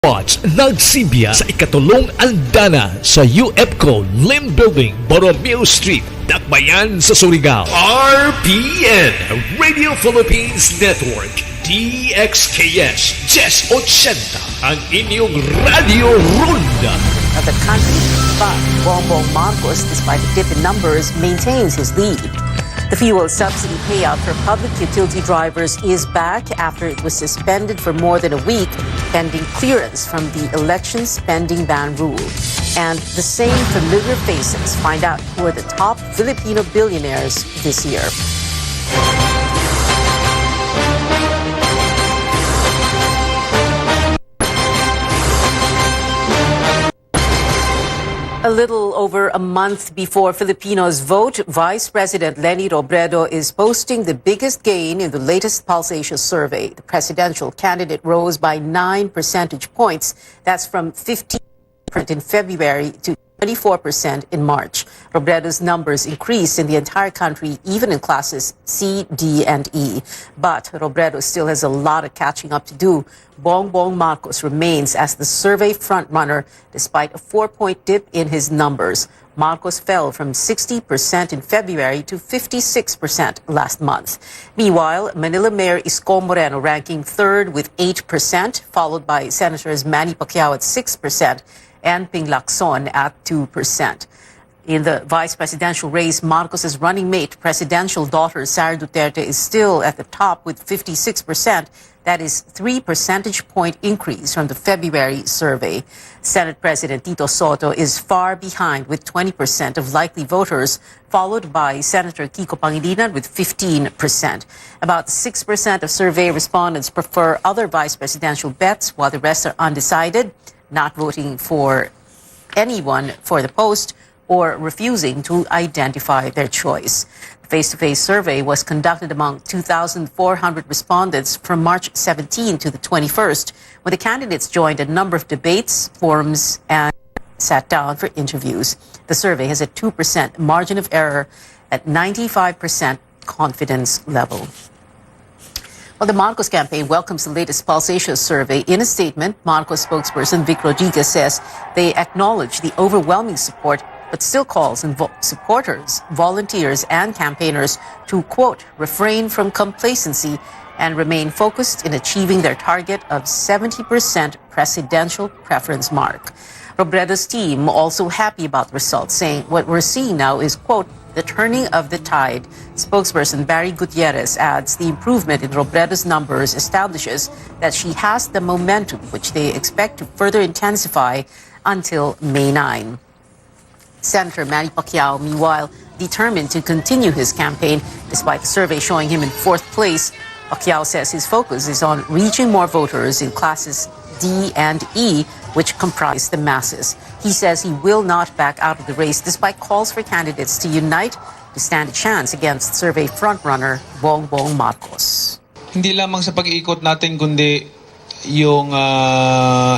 Watch nagsimbiya sa ikatulong andana sa UFCO Lim Building, Borromeo Street, Dakbayan sa Surigao. RPN Radio Philippines Network DXKS 1080 ang inyong radio ronda. Of the country, but Bongbong Marcos, despite the dip in numbers, maintains his lead. The fuel subsidy payout for public utility drivers is back after it was suspended for more than a week, pending clearance from the election spending ban rule. And the same familiar faces find out who are the top Filipino billionaires this year. A little over a month before Filipinos vote, Vice President Leni Robredo is posting the biggest gain in the latest Pulse Asia survey. The presidential candidate rose by 9 percentage points. That's from 15% in February to 24% in March. Robredo's numbers increased in the entire country, even in classes C, D, and E. But Robredo still has a lot of catching up to do. Bongbong Marcos remains as the survey frontrunner despite a 4-point dip in his numbers. Marcos fell from 60% in February to 56% last month. Meanwhile, Manila Mayor Isko Moreno ranking third with 8%, followed by Senators Manny Pacquiao at 6%. And Ping Lacson at 2%. In the vice presidential race, Marcos's running mate, presidential daughter Sara Duterte, is still at the top with 56%. That is 3 percentage point increase from the February survey. Senate President Tito Soto is far behind with 20% of likely voters, followed by Senator Kiko Pangilinan with 15%. About 6% of survey respondents prefer other vice presidential bets, while the rest are undecided, not voting for anyone for the post or refusing to identify their choice. The face-to-face survey was conducted among 2,400 respondents from March 17 to the 21st, when the candidates joined a number of debates, forums, and sat down for interviews. The survey has a 2% margin of error at 95% confidence level. Well, the Marcos campaign welcomes the latest Pulse Asia survey. In a statement, Marcos spokesperson Vic Rodriguez says they acknowledge the overwhelming support, but still calls on supporters, volunteers, and campaigners to, quote, refrain from complacency and remain focused in achieving their target of 70% presidential preference mark. Robredo's team also happy about the results, saying what we're seeing now is, quote, the turning of the tide. Spokesperson Barry Gutierrez adds the improvement in Robredo's numbers establishes that she has the momentum, which they expect to further intensify until May 9. Senator Manny Pacquiao, meanwhile, determined to continue his campaign despite the survey showing him in fourth place. Pacquiao says his focus is on reaching more voters in classes D and E, which comprise the masses. He says he will not back out of the race despite calls for candidates to unite to stand a chance against survey frontrunner Bongbong Marcos. Hindi lamang sa pag-iikot natin kundi yung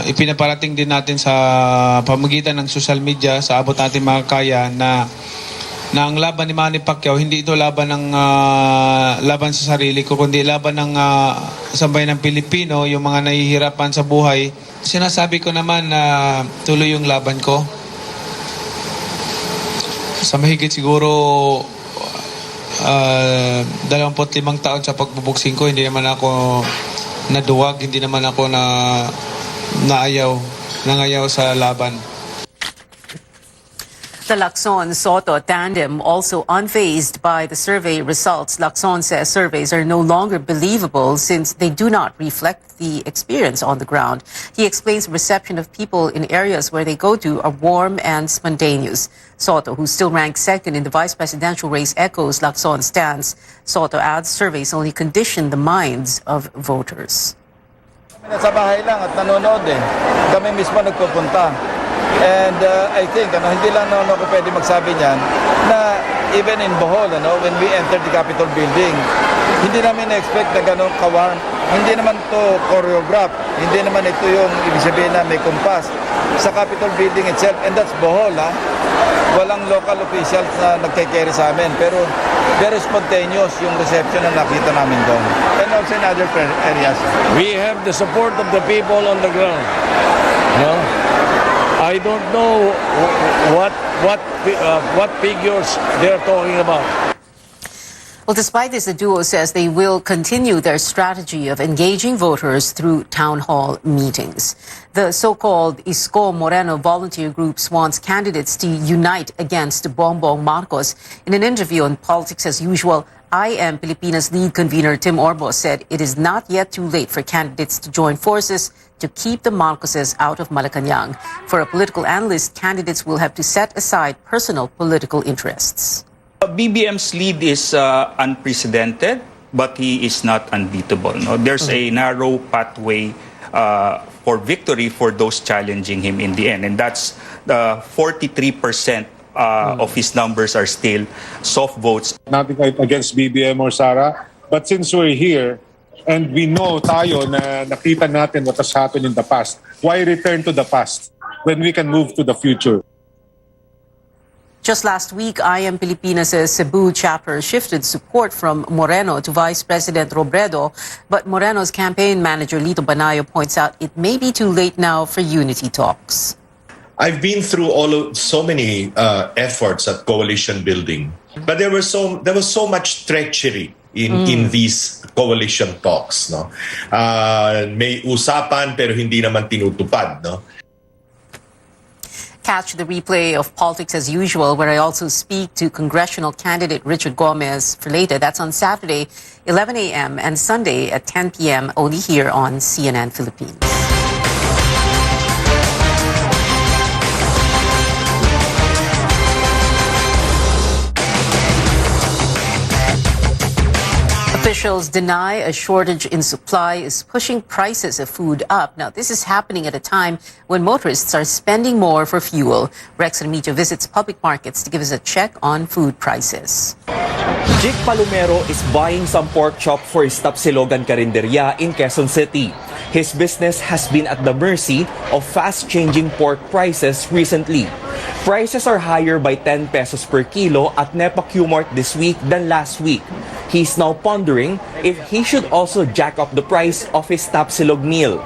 ipinaparating din natin sa pamagitan ng social media sa abot natin makakaya na ang laban ni Manny Pacquiao hindi ito laban ng laban sa sarili ko kundi laban ng sambayan ng Pilipino, yung mga nahihirapan sa buhay. Sinasabi ko naman na tuloy yung laban ko. Sa mahigit siguro 25 taon sa pagbubuksing ko, hindi naman ako naduwag, hindi naman ako nangayaw sa laban. The Lacson-Soto tandem also unfazed by the survey results. Lacson says surveys are no longer believable since they do not reflect the experience on the ground. He explains the reception of people in areas where they go to are warm and spontaneous. Soto, who still ranks second in the vice presidential race, echoes Lacson's stance. Soto adds surveys only condition the minds of voters. Nasa bahay lang at nanonood eh. Kami mismo nagpupunta. And I think, hindi lang ako pwede magsabi niyan, na even in Bohol, when we entered the Capitol building, hindi namin na-expect na gano'ng kawarm. Hindi naman to choreograph. Hindi naman ito yung ibig sabihin na may kumpas sa Capitol building itself. And that's Bohol, walang local officials na nagke-carry sa amin. Pero very spontaneous yung reception na nakita namin doon. And also in other areas. We have the support of the people on the ground. No? I don't know what figures they're talking about. Well, despite this, the duo says they will continue their strategy of engaging voters through town hall meetings. The so-called Isko Moreno volunteer groups wants candidates to unite against Bongbong Marcos. In an interview on Politics as Usual, I Am Pilipinas lead convener Tim Orbo said it is not yet too late for candidates to join forces to keep the Marcoses out of Malacanang. For a political analyst, candidates will have to set aside personal political interests. BBM's lead is unprecedented, but he is not unbeatable. No? There's a narrow pathway for victory for those challenging him in the end. And that's 43% of his numbers are still soft votes. Nothing against BBM or Sara, but since we're here, and we know tayo na nakita natin what has happened in the past, why return to the past when we can move to the future? Just last week, I Am Pilipinas' Cebu chapter shifted support from Moreno to Vice President Robredo, but Moreno's campaign manager Lito Banayo points out it may be too late now for unity talks. I've been through so many efforts at coalition building, but there was so much treachery in these coalition talks. No, may usapan pero hindi naman tinutupad. No. Catch the replay of Politics as Usual, where I also speak to congressional candidate Richard Gomez for later. That's on Saturday, 11 a.m. and Sunday at 10 p.m. only here on CNN Philippines. Officials deny a shortage in supply is pushing prices of food up. Now, this is happening at a time when motorists are spending more for fuel. Rex Remigio visits public markets to give us a check on food prices. Jig Palomero is buying some pork chop for his Tapsilogan Carinderia in Quezon City. His business has been at the mercy of fast-changing pork prices recently. Prices are higher by 10 pesos per kilo at Nepa Q-Mart this week than last week. He's now pondering if he should also jack up the price of his Tapsilog meal.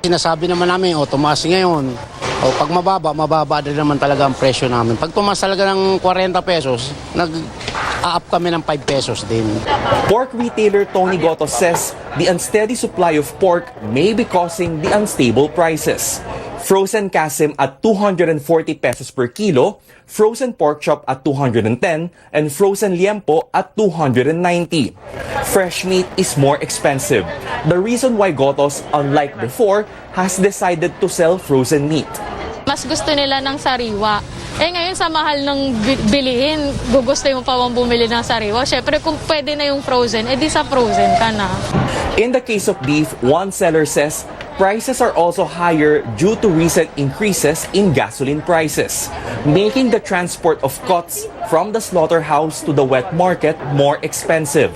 Sinasabi naman namin, tumaas ngayon. Pag mababa din naman talaga ang presyo namin. Pag tumaas talaga ng 40 pesos, nag-up kami ng 5 pesos din. Pork retailer Tony Goto says the unsteady supply of pork may be causing the unstable prices. Frozen kasim at 240 pesos per kilo, frozen pork chop at 210, and frozen liempo at 290. Fresh meat is more expensive. The reason why Gotos, unlike before, has decided to sell frozen meat. Mas gusto nila ng sariwa. Ngayon sa mahal ng bilihin, gugusto mo pa bang bumili ng sariwa? Syempre kung pwede na yung frozen, edi sa frozen ka na. In the case of beef, one seller says prices are also higher due to recent increases in gasoline prices, making the transport of cuts from the slaughterhouse to the wet market more expensive.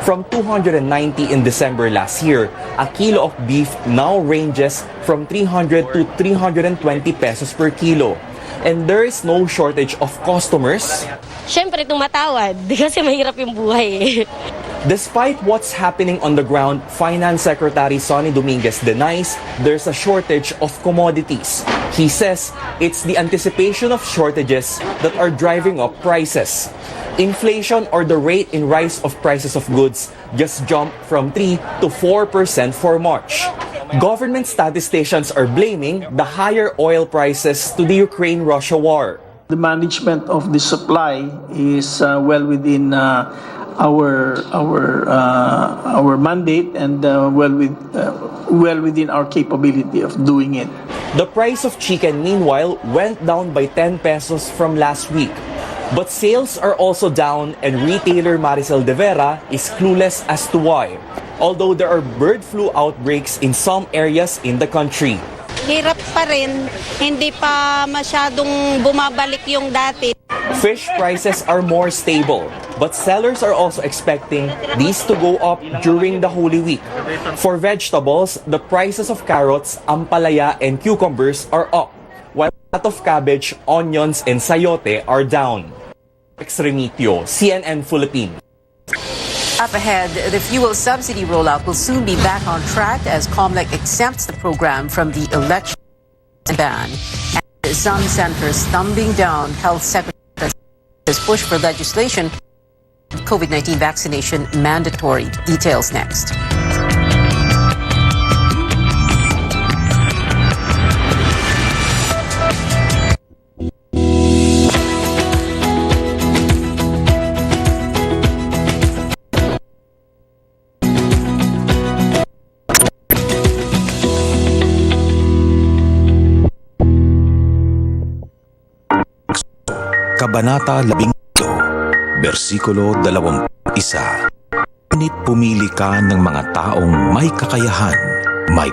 From 290 in December last year, a kilo of beef now ranges from 300 to 320 pesos per kilo. And there is no shortage of customers. Siyempre tumatawad kasi mahirap yung buhay. Despite what's happening on the ground, Finance Secretary Sonny Dominguez denies there's a shortage of commodities. He says it's the anticipation of shortages that are driving up prices. Inflation, or the rate in rise of prices of goods, just jumped from 3 to 4% for March. Government statisticians are blaming the higher oil prices to the Ukraine-Russia war. The management of the supply is well within our mandate and well within our capability of doing it. The price of chicken, meanwhile, went down by 10 pesos from last week. But sales are also down, and retailer Maricel De Vera is clueless as to why, although there are bird flu outbreaks in some areas in the country. Hirap pa rin, hindi pa masyadong bumabalik yung dati. Fish prices are more stable, but sellers are also expecting these to go up during the Holy Week. For vegetables, the prices of carrots, ampalaya, and cucumbers are up, while Lot of cabbage, onions, and sayote are down. Remitio, CNN Philippines. Up ahead, the fuel subsidy rollout will soon be back on track as COMELEC exempts the program from the election ban. And some centers stumbling down, Health Secretary has pushed for legislation, COVID-19 vaccination mandatory. Details next. Kabanata 12, versikulo 21. Ngunit pumili ka ng mga taong may kakayahan, may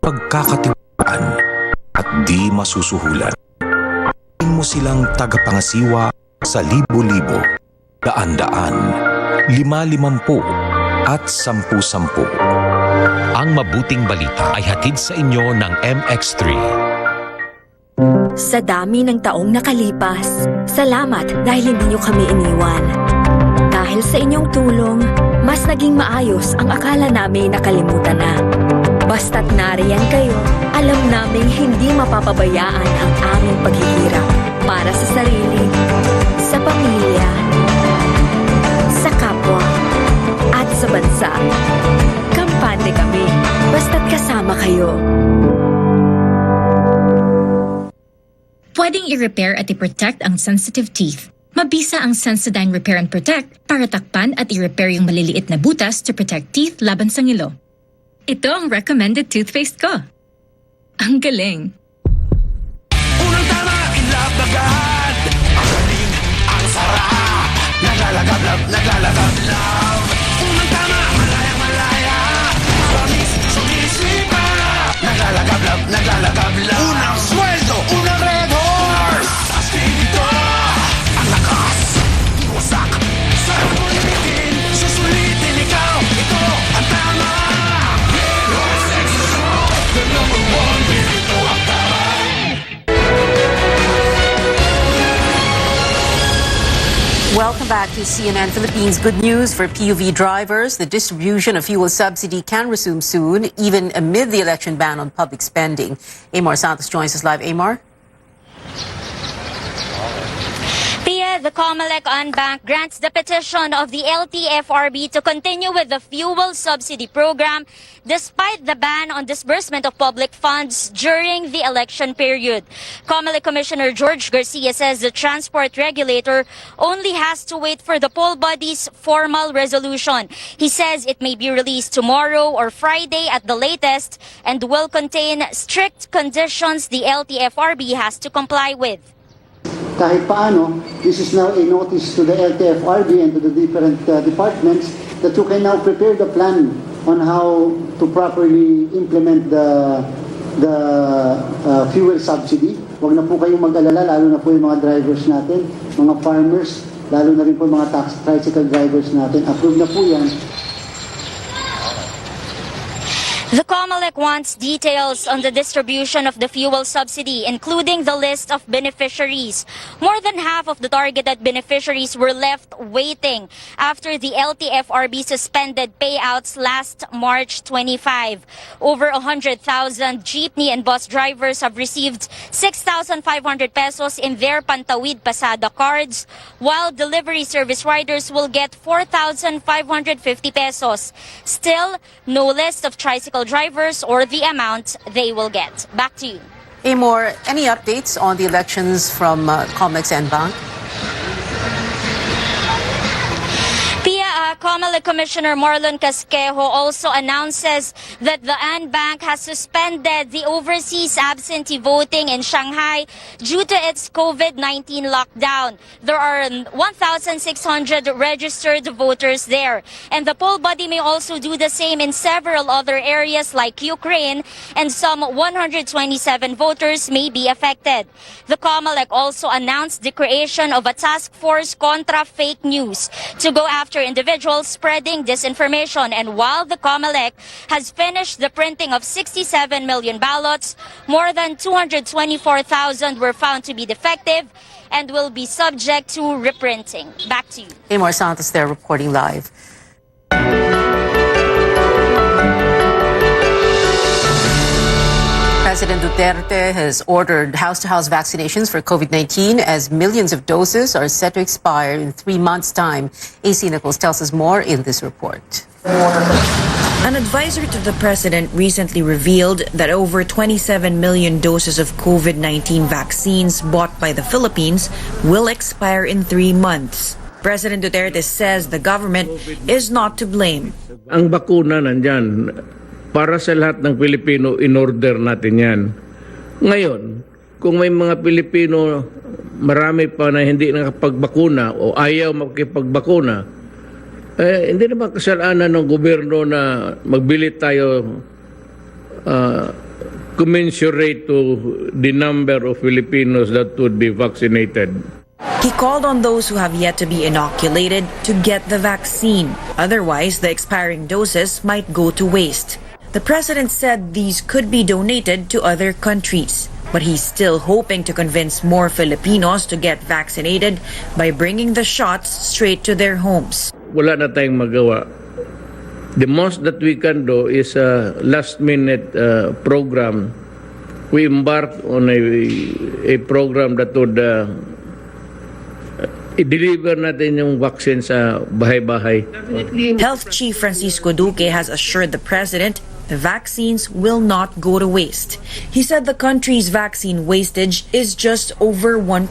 pagkakatiwaan at di masusuhulan. Tingin mo silang tagapangasiwa sa libo-libo, daan-daan, 5-50 at 10-10. Ang mabuting balita ay hatid sa inyo ng MX3. Sa dami ng taong nakalipas, salamat dahil hindi niyo kami iniwan. Dahil sa inyong tulong, mas naging maayos ang akala namin nakalimutan na. Basta't nariyan kayo, alam naming hindi mapapabayaan ang aming paghihirap para sa sarili, sa pamilya, sa kapwa, at sa bansa. Kampante kami, basta't kasama kayo. Pwedeng i-repair at i-protect ang sensitive teeth. Mabisa ang Sensodyne Repair and Protect para takpan at i-repair yung maliliit na butas to protect teeth laban sa ngilo. Ito ang recommended toothpaste ko. Ang galing! Unang tama, inlab-agad. Ang galing, ang sarap. Naglalagablab, naglalagablab. Unang tama, malaya-malaya. Promise, sumisipa. Naglalagablab, naglalagablab. Unang sweldo, unang red horse. Astig ito, ang lakas. Iwasak, sarap mo limitin. Susulitin ikaw, ito ang tama. Your sex is the number one. Ito ang tama. Welcome back to CNN Philippines. Good news for PUV drivers. The distribution of fuel subsidy can resume soon, even amid the election ban on public spending. Amor Santos joins us live. Amor? Pia, the COMELEC Unbank grants the petition of the LTFRB to continue with the fuel subsidy program despite the ban on disbursement of public funds during the election period. COMELEC Commissioner George Garcia says the transport regulator only has to wait for the poll body's formal resolution. He says it may be released tomorrow or Friday at the latest and will contain strict conditions the LTFRB has to comply with. Kahit paano, this is now a notice to the LTFRB and to the different departments that you can now prepare the plan on how to properly implement the fuel subsidy. Huwag na po kayong mag-alala, lalo na po yung mga drivers natin, mga farmers, lalo na rin po mga tricycle drivers natin. Approve na po yan. The COMELEC wants details on the distribution of the fuel subsidy, including the list of beneficiaries. More than half of the targeted beneficiaries were left waiting after the LTFRB suspended payouts last March 25. Over 100,000 jeepney and bus drivers have received 6,500 pesos in their Pantawid Pasada cards, while delivery service riders will get 4,550 pesos. Still, no list of tricycle drivers or the amount they will get. Back to you. Amor, any updates on the elections from COMEX and Bank? COMELEC Commissioner Marlon Casquejo also announces that the ANBank has suspended the overseas absentee voting in Shanghai due to its COVID-19 lockdown. There are 1,600 registered voters there, and the poll body may also do the same in several other areas like Ukraine, and some 127 voters may be affected. The COMELEC also announced the creation of a task force contra fake news to go after individuals individuals spreading disinformation. And while the COMELEC has finished the printing of 67 million ballots, more than 224,000 were found to be defective and will be subject to reprinting. Back to you. Amor Santos there reporting live. President Duterte has ordered house-to-house vaccinations for COVID-19 as millions of doses are set to expire in 3 months' time. AC Nichols tells us more in this report. An advisor to the president recently revealed that over 27 million doses of COVID-19 vaccines bought by the Philippines will expire in 3 months. President Duterte says the government is not to blame. Ang bakuna nandyan, para sa lahat ng Pilipino, in-order natin yan. Ngayon, kung may mga Pilipino, marami pa na hindi nakapagbakuna o ayaw makipagbakuna, hindi naman kasalanan ng gobyerno na magbili tayo commensurate to the number of Filipinos that would be vaccinated. He called on those who have yet to be inoculated to get the vaccine. Otherwise, the expiring doses might go to waste. The president said these could be donated to other countries, but he's still hoping to convince more Filipinos to get vaccinated by bringing the shots straight to their homes. Wala na tayong magawa. The most that we can do is a last-minute program. We embarked on a program that would i-deliver natin yung vaccine sa bahay-bahay. Health Chief Francisco Duque has assured the president the vaccines will not go to waste. He said the country's vaccine wastage is just over 1%,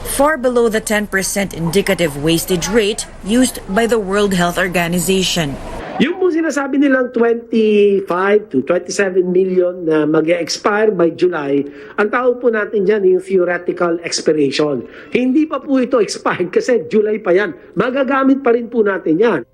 far below the 10% indicative wastage rate used by the World Health Organization. Yung po sinasabi nilang 25 to 27 million na mag-expire by July, ang tawag po natin dyan yung theoretical expiration. Hindi pa po ito expired kasi July pa yan. Magagamit pa rin po natin yan.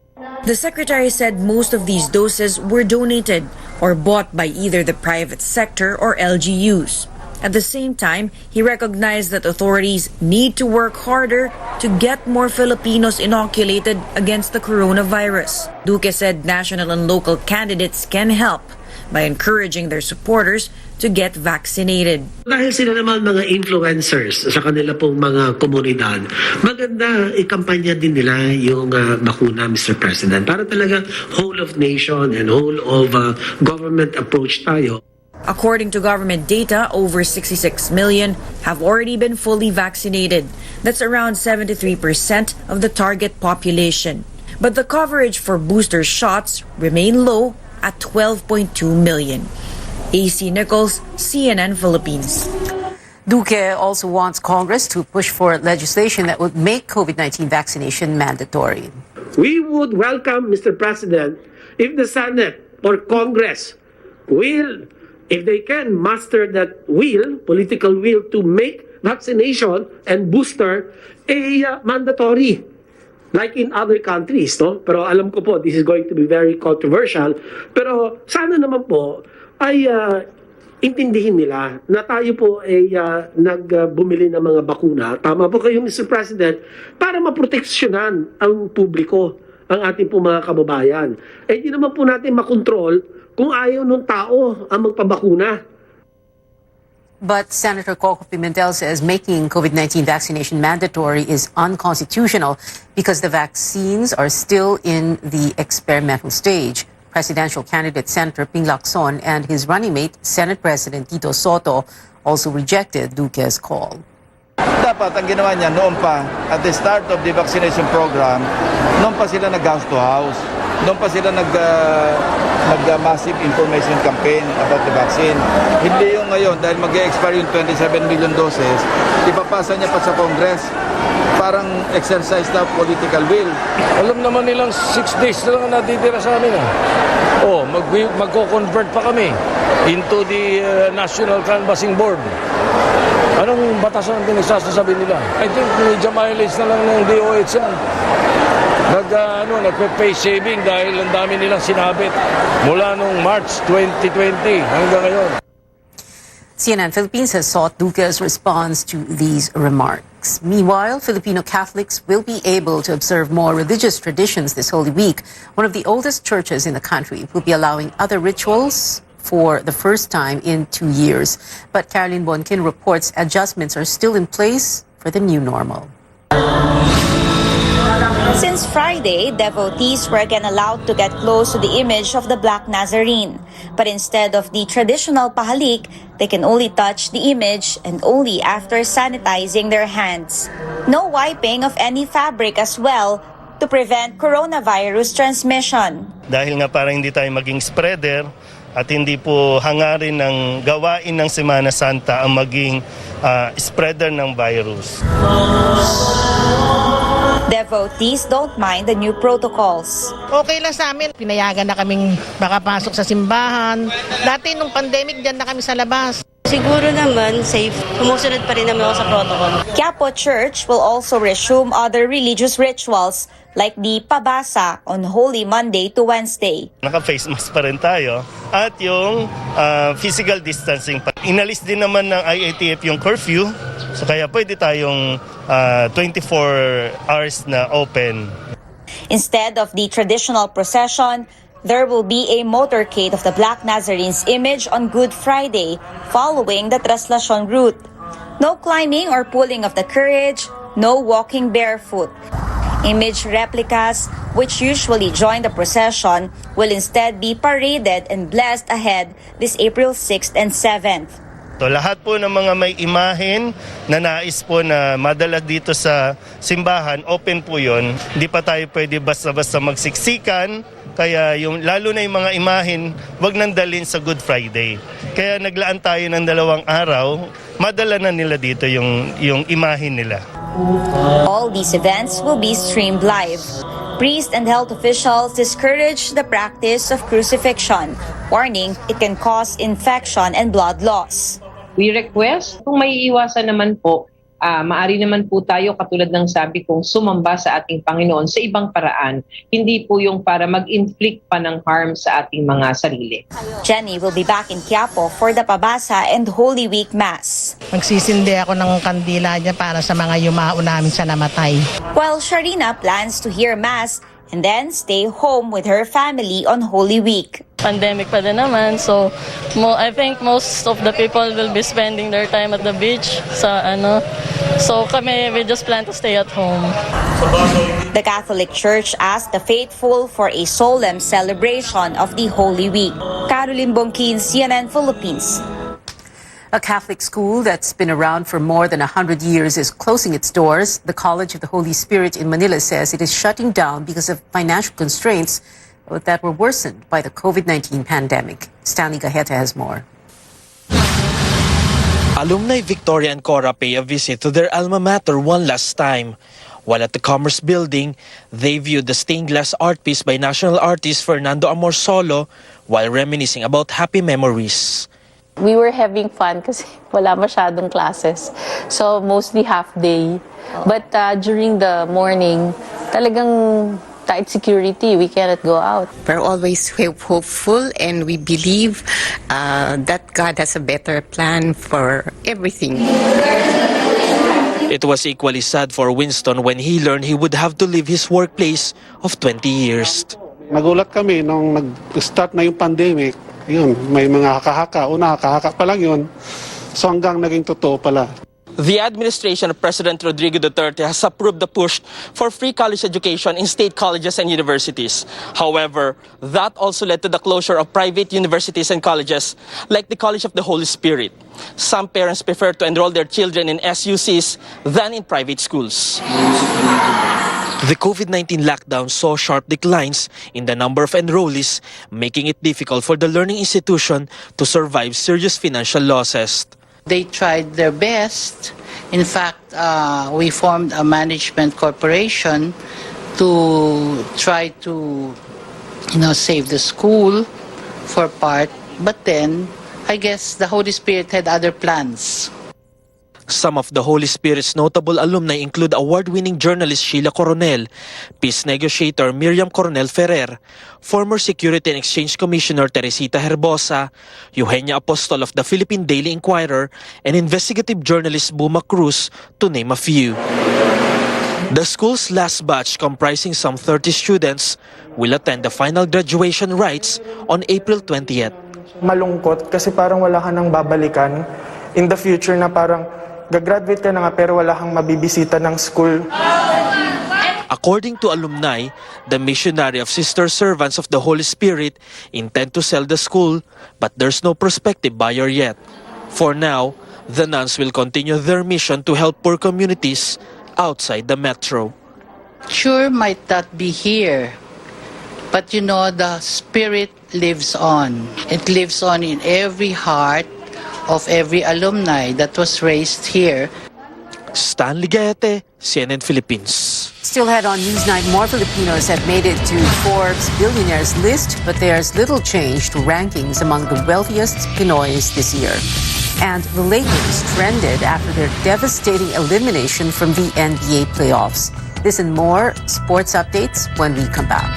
The secretary said most of these doses were donated or bought by either the private sector or LGUs. At the same time, he recognized that authorities need to work harder to get more Filipinos inoculated against the coronavirus. Duque said national and local candidates can help by encouraging their supporters to get vaccinated. Dahil sila naman mga influencers sa kanila pong mga komunidad, maganda ikampanya din nila yung bakuna, Mr. President, para talaga whole of nation and whole of government approach tayo. According to government data, over 66 million have already been fully vaccinated. That's around 73% of the target population. But the coverage for booster shots remain low at 12.2 million. AC Nichols, CNN Philippines. Duque also wants Congress to push for legislation that would make COVID-19 vaccination mandatory. We would welcome, Mr. President, if the Senate or Congress will, if they can muster that will, political will, to make vaccination and booster mandatory, like in other countries, no? Pero alam ko po, this is going to be very controversial. Pero sana naman po ay intindihin nila na tayo po ay nagbumili ng mga bakuna. Tama po kayo, Mr. President, para maproteksyonan ang publiko, ang ating po mga kababayan. Hindi naman po natin makontrol kung ayaw ng tao ang magpabakuna. But Senator Coco Pimentel says making COVID-19 vaccination mandatory is unconstitutional because the vaccines are still in the experimental stage. Presidential candidate Senator Ping Lacson and his running mate, Senate President Tito Soto, also rejected Duque's call. Dapat ang ginawa niya noon pa, at the start of the vaccination program, noon pa sila nag-house to house. Noon pa sila nag-massive information campaign about the vaccine. Hindi yung ngayon, dahil mag-expire yung 27 million doses, ipapasa niya pa sa Congress. Parang exercise na political will. Alam naman nilang 6 days na lang natitira sa amin. Magko-convert pa kami into the National Canvassing Board. Anong batas ang pinagsasasabi nila? I think media mileage na lang ng DOH yan. Nagpe-pay saving dahil ang dami nilang sinabit mula nung March 2020 hanggang ngayon. CNN Philippines has sought Duque's response to these remarks. Meanwhile, Filipino Catholics will be able to observe more religious traditions this Holy Week. One of the oldest churches in the country will be allowing other rituals for the first time in 2 years. But Caroline Bonkin reports adjustments are still in place for the new normal. Since Friday, devotees were again allowed to get close to the image of the Black Nazarene. But instead of the traditional pahalik, they can only touch the image and only after sanitizing their hands. No wiping of any fabric as well to prevent coronavirus transmission. Dahil nga para hindi tayo maging spreader at hindi po hangarin ng gawain ng Semana Santa ang maging spreader ng virus. Devotees don't mind the new protocols. Okay lang sa amin. Pinayagan na kaming makapasok sa simbahan. Dati nung pandemic, dyan na kami sa labas. Siguro naman safe. Sumusunod pa rin naman ako sa protocol. Quiapo Church will also resume other religious rituals like the pabasa on Holy Monday to Wednesday. Naka-face mask pa rin tayo at yung physical distancing pa. Inalis din naman ng IATF yung curfew, so kaya pwede tayong 24 hours na open. Instead of the traditional procession, there will be a motorcade of the Black Nazarene's image on Good Friday following the Traslacion route. No climbing or pulling of the carriage, no walking barefoot. Image replicas, which usually join the procession, will instead be paraded and blessed ahead this April 6th and 7th. So lahat po ng mga may imahen na nais po na madala dito sa simbahan, open po yun. Hindi pa tayo pwede basta-basta magsiksikan, kaya lalo na yung mga imahen, wag nang dalhin sa Good Friday. Kaya naglaan tayo ng 2 araw, madala na nila dito yung imahen nila. All these events will be streamed live. Priests and health officials discourage the practice of crucifixion, warning it can cause infection and blood loss. We request, kung may iwasan naman po, maari naman po tayo, katulad ng sabi kong, sumamba sa ating Panginoon sa ibang paraan. Hindi po yung para mag-inflict pa ng harm sa ating mga sarili. Jenny will be back in Quiapo for the Pabasa and Holy Week Mass. Magsisindi ako ng kandila niya para sa mga yumao namin sa namatay. While Sharina plans to hear Mass and then stay home with her family on Holy Week. Pandemic pa din naman, so I think most of the people will be spending their time at the beach so kami we just plan to stay at home. The Catholic Church asked the faithful for a solemn celebration of the Holy Week. Caroline Bonkin, CNN Philippines. A Catholic school that's been around for more than 100 years is closing its doors. The College of the Holy Spirit in Manila says it is shutting down because of financial constraints that were worsened by the COVID-19 pandemic. Stanley Gaheta has more. Alumni Victoria and Cora pay a visit to their alma mater one last time. While at the Commerce Building, they viewed the stained glass art piece by national artist Fernando Amorsolo while reminiscing about happy memories. We were having fun kasi wala masyadong classes. So mostly half day. But during the morning, talagang tight security, we cannot go out. We're always hopeful and we believe that God has a better plan for everything. It was equally sad for Winston when he learned he would have to leave his workplace of 20 years. Nagulat kami nung nag-start na yung pandemic. Yun, may mga haka-haka. Una, haka-haka pa lang yun. So hanggang naging totoo pala. The administration of President Rodrigo Duterte has approved the push for free college education in state colleges and universities. However, that also led to the closure of private universities and colleges like the College of the Holy Spirit. Some parents prefer to enroll their children in SUCs than in private schools. The COVID-19 lockdown saw sharp declines in the number of enrollees, making it difficult for the learning institution to survive serious financial losses. They tried their best. In fact, we formed a management corporation to try to, save the school for part. But then, I guess the Holy Spirit had other plans. Some of the Holy Spirit's notable alumni include award-winning journalist Sheila Coronel, peace negotiator Miriam Coronel Ferrer, former Security and Exchange Commissioner Teresita Herbosa, Eugenia Apostol of the Philippine Daily Inquirer, and investigative journalist Buma Cruz, to name a few. The school's last batch, comprising some 30 students, will attend the final graduation rites on April 20th. Malungkot kasi parang wala ka nang babalikan in the future na parang gagraduate ka na nga pero wala kang mabibisita ng school. According to alumni, the missionary of Sister Servants of the Holy Spirit intend to sell the school, but there's no prospective buyer yet. For now, the nuns will continue their mission to help poor communities outside the metro. Sure might not be here, but you know, the Spirit lives on. It lives on in every heart of every alumni that was raised here. Stanley Gaete, CNN Philippines. Still ahead on Newsnight, more Filipinos have made it to Forbes billionaires list, but there's little change to rankings among the wealthiest Pinoys this year. And the Lakers trended after their devastating elimination from the NBA playoffs. This and more sports updates when we come back.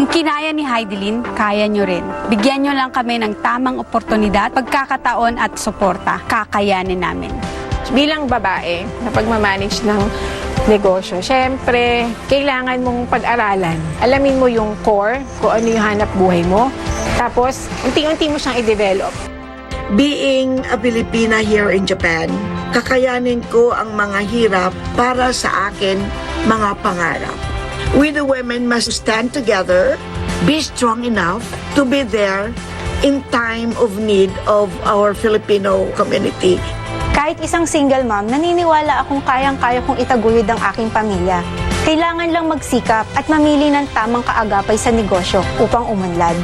Kinaya ni Heidelin, kaya nyo rin. Bigyan nyo lang kami ng tamang oportunidad, pagkakataon at suporta. Kakayanin namin. Bilang babae na pagmamanage ng negosyo, syempre, kailangan mong pag-aralan. Alamin mo yung core, kung ano yung hanap buhay mo. Tapos, unti-unti mo siyang i-develop. Being a Filipina here in Japan, kakayanin ko ang mga hirap para sa akin mga pangarap. We the women must stand together, be strong enough to be there in time of need of our Filipino community. Kahit isang single mom, naniniwala akong kayang-kaya kong itaguyod ang aking pamilya. Kailangan lang magsikap at mamili ng tamang kaagapay sa negosyo upang umunlad.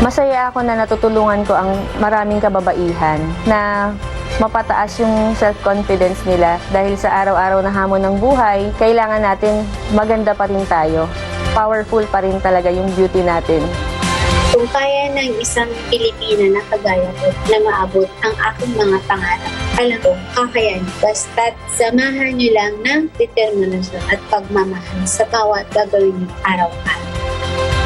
Masaya ako na natutulungan ko ang maraming kababaihan na mapataas yung self-confidence nila dahil sa araw-araw na hamon ng buhay, kailangan natin maganda pa rin tayo. Powerful pa rin talaga yung beauty natin. Kung kaya ng isang Pilipina na kagaya ko na maabot ang aking mga pangarap, alam ko, kakayanin. Basta't samahan niyo lang ng determinasyon at pagmamahal sa bawat gagawin niyo araw-araw.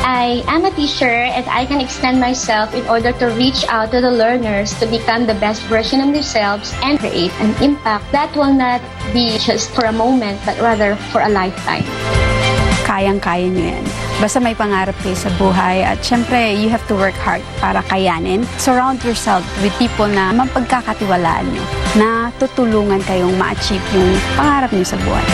I am a teacher and I can extend myself in order to reach out to the learners to become the best version of themselves and create an impact that will not be just for a moment but rather for a lifetime. Kayang-kaya nyo yan. Basta may pangarap kayo sa buhay at syempre, you have to work hard para kayanin. Surround yourself with people na mapagkakatiwalaan nyo, na tutulungan kayong ma-achieve yung pangarap nyo sa buhay.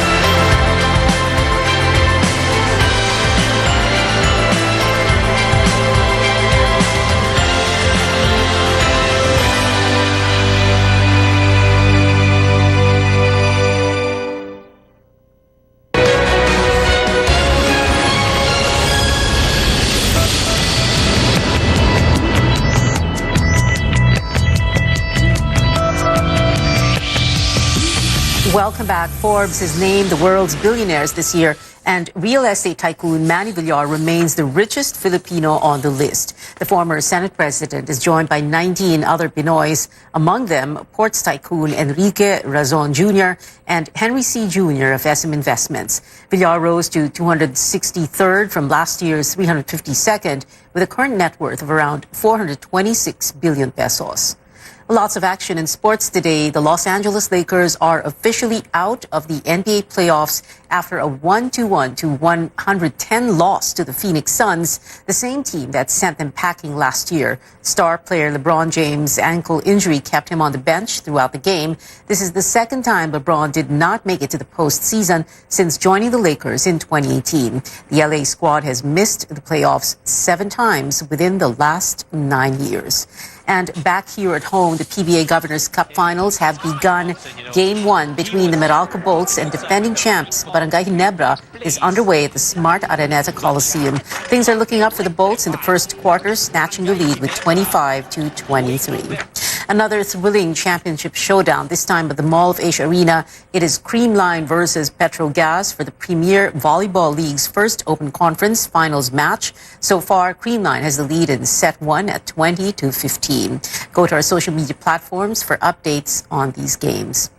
Welcome back. Forbes has named the world's billionaires this year, and real estate tycoon Manny Villar remains the richest Filipino on the list. The former Senate president is joined by 19 other Pinoys, among them ports tycoon Enrique Razon Jr. and Henry C. Jr. of SM Investments. Villar rose to 263rd from last year's 352nd with a current net worth of around 426 billion pesos. Lots of action in sports today. The Los Angeles Lakers are officially out of the NBA playoffs after a 121 to 110 loss to the Phoenix Suns, the same team that sent them packing last year. Star player LeBron James' ankle injury kept him on the bench throughout the game. This is the second time LeBron did not make it to the postseason since joining the Lakers in 2018. The LA squad has missed the playoffs 7 times within the last 9 years. And back here at home, the PBA Governors Cup Finals have begun. Game 1 between the Meralco Bolts and defending champs Barangay Barangay Ginebra is underway at the Smart Araneta Coliseum. Things are looking up for the Bolts in the first quarter, snatching the lead with 25-23. Another thrilling championship showdown, this time at the Mall of Asia Arena. It is Creamline versus Petrogas for the Premier Volleyball League's first Open Conference finals match. So far, Creamline has the lead in set 1 at 20-15. Go to our social media platforms for updates on these games.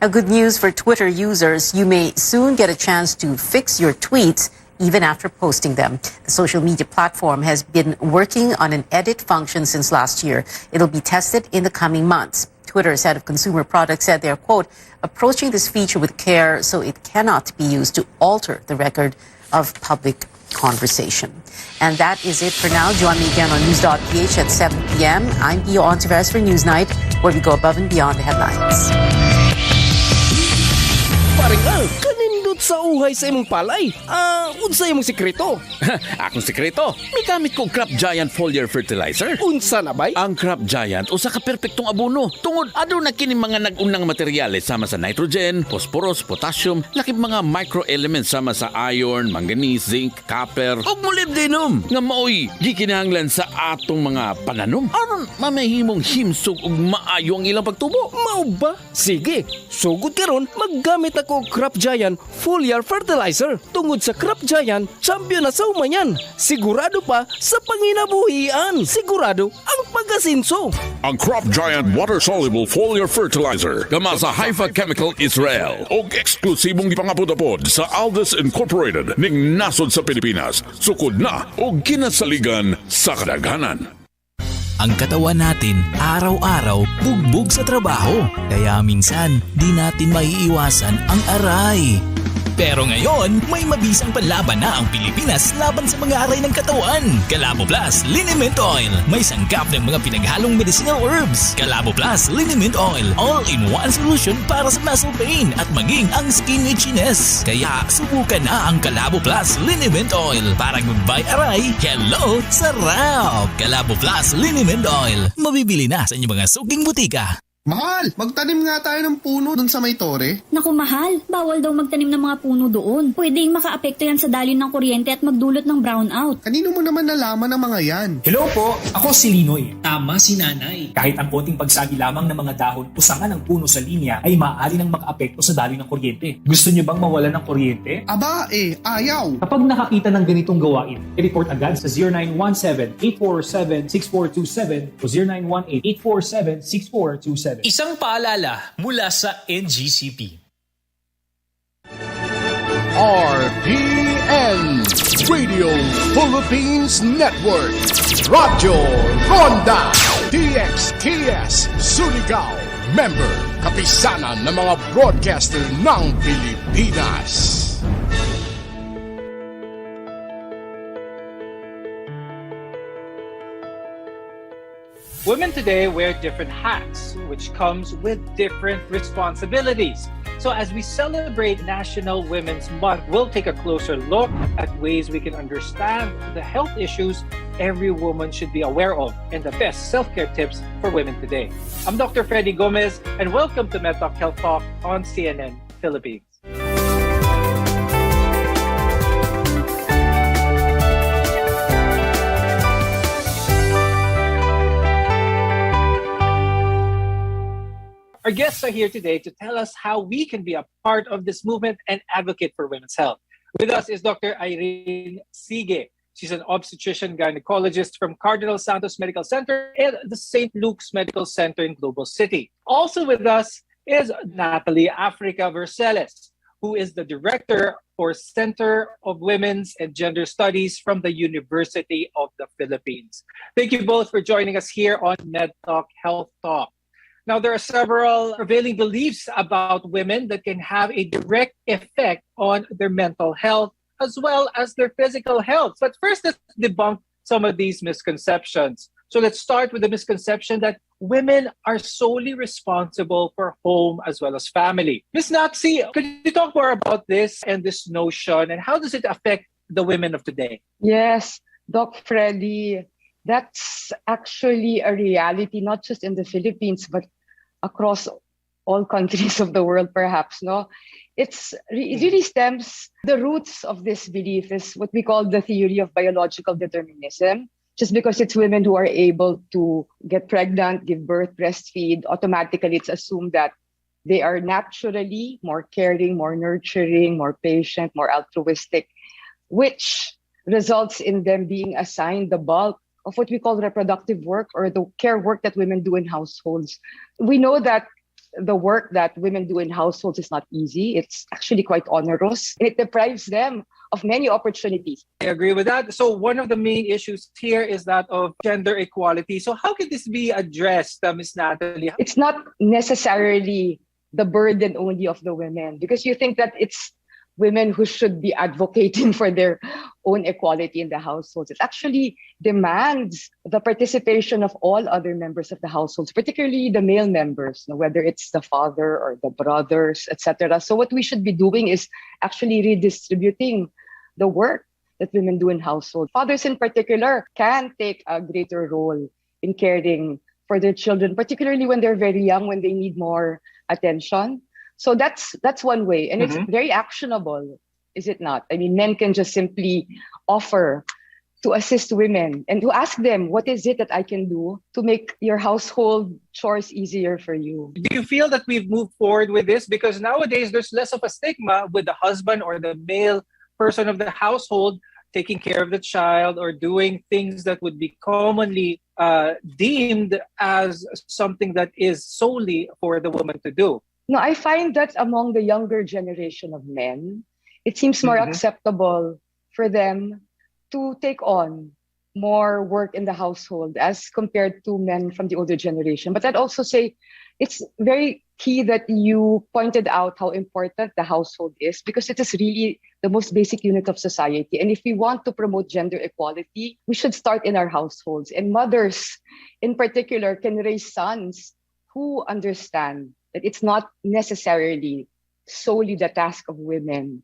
Now, good news for Twitter users. You may soon get a chance to fix your tweets even after posting them. The social media platform has been working on an edit function since last year. It'll be tested in the coming months. Twitter's head of consumer products said they're, quote, approaching this feature with care so it cannot be used to alter the record of public conversation. And that is it for now. Join me again on News.ph at 7 p.m. I'm Pio Ontiveros for Newsnight, where we go above and beyond the headlines. Paring kanindot sa uhay sa imong palay. Unsa imong sikreto? Akong sikreto, may gamit ko Crop Giant Foliar Fertilizer. Unsa na bay? Ang Crop Giant usa ka perpektong abono. Tungod adto na kini mga nag-unang materyales sama sa nitrogen, phosphorus, potassium, lakip mga microelements sama sa iron, manganese, zinc, copper, ug molybdenum nga maoy gikinahanglan sa atong mga pananom aron mamahimong himsog ug maayo ang ilang pagtubo. Mao ba? Sige, sugod karon maggamit ako Crop Giant Foliar Fertilizer. Tungod sa Crop Giant, champion na sa umayan. Sigurado pa sa panginabuhian. Sigurado ang pag-asinso. Ang Crop Giant Water-Soluble Foliar Fertilizer gama sa Haifa Chemical Israel og eksklusibong gipangapod-apod sa Aldous Incorporated ning nasod sa Pilipinas. Sukod na og ginasaligan sa kadaghanan. Ang katawan natin, araw-araw, bugbog sa trabaho. Kaya minsan, di natin maiiwasan ang aray. Pero ngayon, may mabisang panlaban na ang Pilipinas laban sa mga aray ng katawan. Calabo Plus Liniment Oil. May sangkap ng mga pinaghalong medicinal herbs. Calabo Plus Liniment Oil. All-in-one solution para sa muscle pain at maging ang skin itchiness. Kaya subukan na ang Calabo Plus Liniment Oil para goodbye aray. Hello, sarap! Calabo Plus Liniment Oil. Mabibili na sa inyong mga suking butika. Mahal, magtanim nga tayo ng puno dun sa may tore. Naku mahal, bawal daw magtanim ng mga puno doon. Pwedeng makaapekto yan sa daloy ng kuryente at magdulot ng brownout. Kanino mo naman nalaman ang mga yan? Hello po, ako si Linoy. Tama si nanay. Kahit ang konting pagsagi lamang ng mga dahon o sanga ng puno sa linya ay maaari nang makaapekto sa daloy ng kuryente. Gusto niyo bang mawalan ng kuryente? Aba ayaw. Kapag nakakita ng ganitong gawain, i-report agad sa 0917-847-6427 o 0918-847-6427. Isang paalala mula sa NGCP. RPN Radio Philippines Network. Radyo Ronda DXKS Surigao. Member, kapisanan ng mga broadcaster ng Pilipinas. Women today wear different hats, which comes with different responsibilities. So as we celebrate National Women's Month, we'll take a closer look at ways we can understand the health issues every woman should be aware of and the best self-care tips for women today. I'm Dr. Freddy Gomez, and welcome to MedTalk Health Talk on CNN Philippines. Our guests are here today to tell us how we can be a part of this movement and advocate for women's health. With us is Dr. Irene Sige. She's an obstetrician gynecologist from Cardinal Santos Medical Center and the St. Luke's Medical Center in Global City. Also with us is Natalie Africa Verceles, who is the director for Center of Women's and Gender Studies from the University of the Philippines. Thank you both for joining us here on MedTalk Health Talk. Now, there are several prevailing beliefs about women that can have a direct effect on their mental health as well as their physical health. But first, let's debunk some of these misconceptions. So let's start with the misconception that women are solely responsible for home as well as family. Ms. Natsi, could you talk more about this and this notion, and how does it affect the women of today? Yes, Doc Freddy, that's actually a reality, not just in the Philippines, but across all countries of the world, perhaps, no? It really stems, the roots of this belief is what we call the theory of biological determinism. Just because it's women who are able to get pregnant, give birth, breastfeed, automatically it's assumed that they are naturally more caring, more nurturing, more patient, more altruistic, which results in them being assigned the bulk of what we call reproductive work or the care work that women do in households. We know that the work that women do in households is not easy. It's actually quite onerous. It deprives them of many opportunities. I agree with that. So one of the main issues here is that of gender equality. So how can this be addressed, Ms. Natalie? It's not necessarily the burden only of the women, because you think that it's women who should be advocating for their own equality in the households. It actually demands the participation of all other members of the households, particularly the male members, whether it's the father or the brothers, etc. So what we should be doing is actually redistributing the work that women do in households. Fathers in particular can take a greater role in caring for their children, particularly when they're very young, when they need more attention. So that's one way, and it's very actionable, is it not? I mean, men can just simply offer to assist women and to ask them, what is it that I can do to make your household chores easier for you? Do you feel that we've moved forward with this? Because nowadays there's less of a stigma with the husband or the male person of the household taking care of the child or doing things that would be commonly deemed as something that is solely for the woman to do. No, I find that among the younger generation of men, it seems more acceptable for them to take on more work in the household as compared to men from the older generation. But I'd also say it's very key that you pointed out how important the household is, because it is really the most basic unit of society. And if we want to promote gender equality, we should start in our households. And mothers in particular can raise sons who understand that it's not necessarily solely the task of women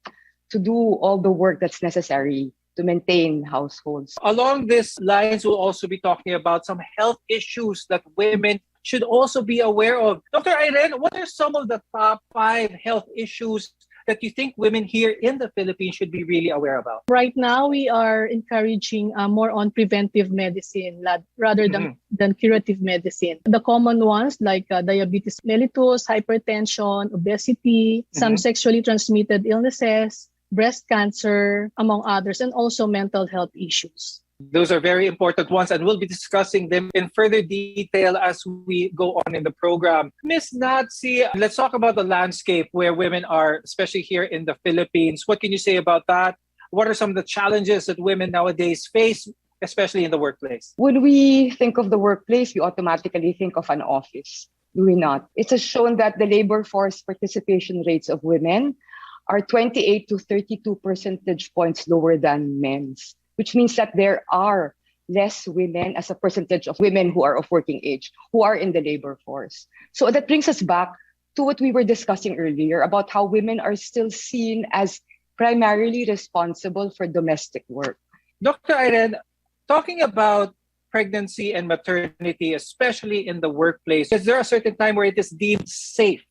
to do all the work that's necessary to maintain households. Along these lines, we'll also be talking about some health issues that women should also be aware of. Dr. Irene, what are some of the top 5 health issues that you think women here in the Philippines should be really aware about? Right now, we are encouraging more on preventive medicine rather than curative medicine. The common ones like diabetes mellitus, hypertension, obesity, some sexually transmitted illnesses, breast cancer, among others, and also mental health issues. Those are very important ones, and we'll be discussing them in further detail as we go on in the program. Ms. Natsi, let's talk about the landscape where women are, especially here in the Philippines. What can you say about that? What are some of the challenges that women nowadays face, especially in the workplace? When we think of the workplace, we automatically think of an office. Do we not? It has shown that the labor force participation rates of women are 28 to 32 percentage points lower than men's, which means that there are less women as a percentage of women who are of working age, who are in the labor force. So that brings us back to what we were discussing earlier about how women are still seen as primarily responsible for domestic work. Dr. Irene, talking about pregnancy and maternity, especially in the workplace, is there a certain time where it is deemed safe